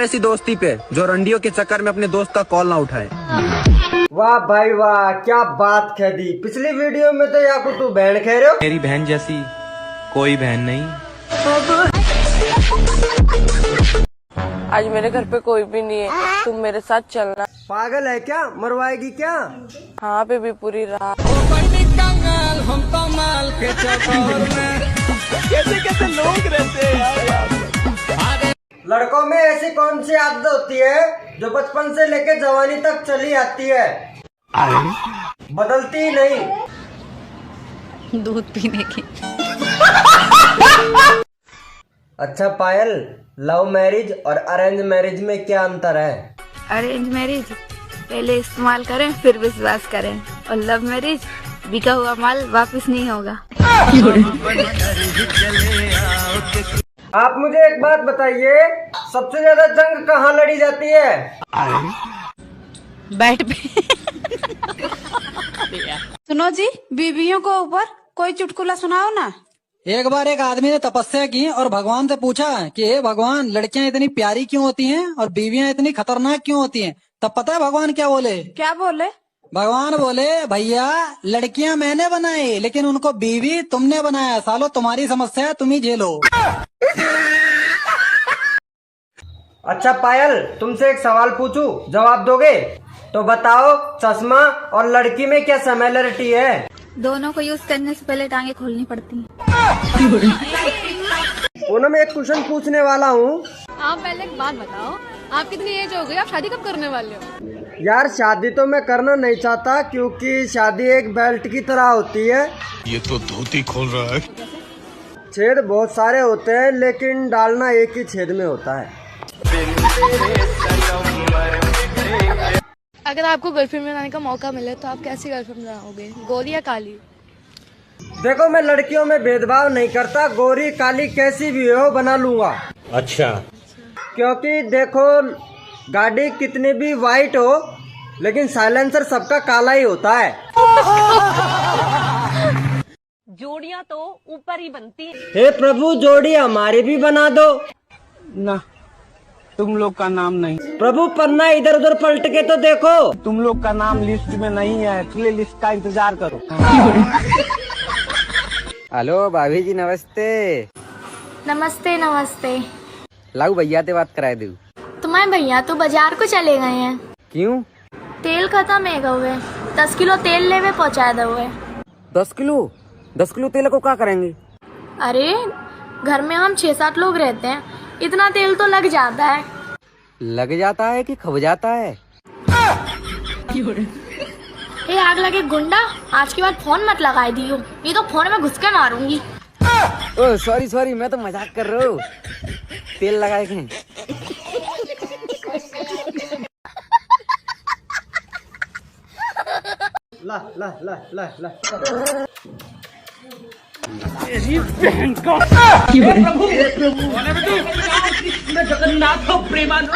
ऐसी दोस्ती पे जो रंडियों के चक्कर में अपने दोस्त का कॉल ना उठाए। वाह भाई वाह, क्या बात कह दी। पिछली वीडियो में तो या तू बहन कह रहे हो। मेरी बहन जैसी कोई बहन नहीं। आज मेरे घर पे कोई भी नहीं है, तुम मेरे साथ चलना। पागल है क्या, मरवाएगी क्या? हाँ बेबी, पूरी रात। कैसे कैसे लोग रहते हैं यार। लड़कों में ऐसी कौन सी आदत होती है जो बचपन से लेकर जवानी तक चली आती है, बदलती ही नहीं? दूध पीने की। अच्छा पायल, लव मैरिज और अरेंज मैरिज में क्या अंतर है? अरेंज मैरिज पहले इस्तेमाल करें फिर विश्वास करें, और लव मैरिज बिका हुआ माल वापस नहीं होगा। आप मुझे एक बात बताइए, सबसे ज्यादा जंग कहाँ लड़ी जाती है? बैठ पे। सुनो जी, बीवियों को ऊपर कोई चुटकुला सुनाओ ना। एक बार एक आदमी ने तपस्या की और भगवान से पूछा कि हे भगवान, लड़कियां इतनी प्यारी क्यों होती हैं और बीवियां इतनी खतरनाक क्यों होती हैं? तब पता है भगवान क्या बोले? क्या बोले? भगवान बोले, भैया लड़कियां मैंने बनाई लेकिन उनको बीवी तुमने बनाया, सालो तुम्हारी समस्या है, तुम ही झेलो। अच्छा पायल, तुमसे एक सवाल पूछूं, जवाब दोगे? तो बताओ, चश्मा और लड़की में क्या सिमिलरिटी है? दोनों को यूज करने से पहले टांगे खोलनी पड़ती हैं। मैं एक क्वेश्चन पूछने वाला हूँ। आप पहले एक बात बताओ, आप कितनी एज हो गई, आप शादी कब करने वाले हो? यार शादी तो मैं करना नहीं चाहता, क्योंकि शादी एक बेल्ट की तरह होती है। ये तो धोती खोल रहा है। छेद बहुत सारे होते हैं लेकिन डालना एक ही छेद में होता है। अगर आपको गर्लफ्रेंड बनाने का मौका मिले तो आप कैसी गर्लफ्रेंड बनाओगे, गोरी या काली? देखो, मैं लड़कियों में भेदभाव नहीं करता, गोरी काली कैसी भी हो बना लूंगा। अच्छा। क्योंकि देखो, गाड़ी कितनी भी वाइट हो लेकिन साइलेंसर सबका काला ही होता है। जोड़ियां तो ऊपर ही बनती हैं। हे प्रभु, जोड़ी हमारी भी बना दो ना, तुम लोग का नाम नहीं। प्रभु, पन्ना इधर उधर पलट के तो देखो। तुम लोग का नाम लिस्ट में नहीं है, इसलिए लिस्ट का इंतजार करो। हेलो भाभी जी, नमस्ते। नमस्ते नमस्ते। लाऊ भैया से बात कराए दू। तुम्हारे भैया तो बाजार को चले गए हैं। क्यों? तेल खत्म है गए, 10 किलो तेल लेवे पहुँचा दो। 10 किलो? 10 किलो तेल को क्या करेंगे? अरे घर में हम 6-7 लोग रहते हैं, इतना तेल तो लग जाता है। लग जाता है कि खब जाता है? हे आग लगे गुंडा, आज के बाद फोन मत लगाई दियो, नहीं तो फोन में घुस के मारूंगी। ओह सॉरी, मैं तो मजाक कर रहा हूँ। तेल लगाए थे। ला ला ला ला ला। जगन्नाथ प्रेमानंद।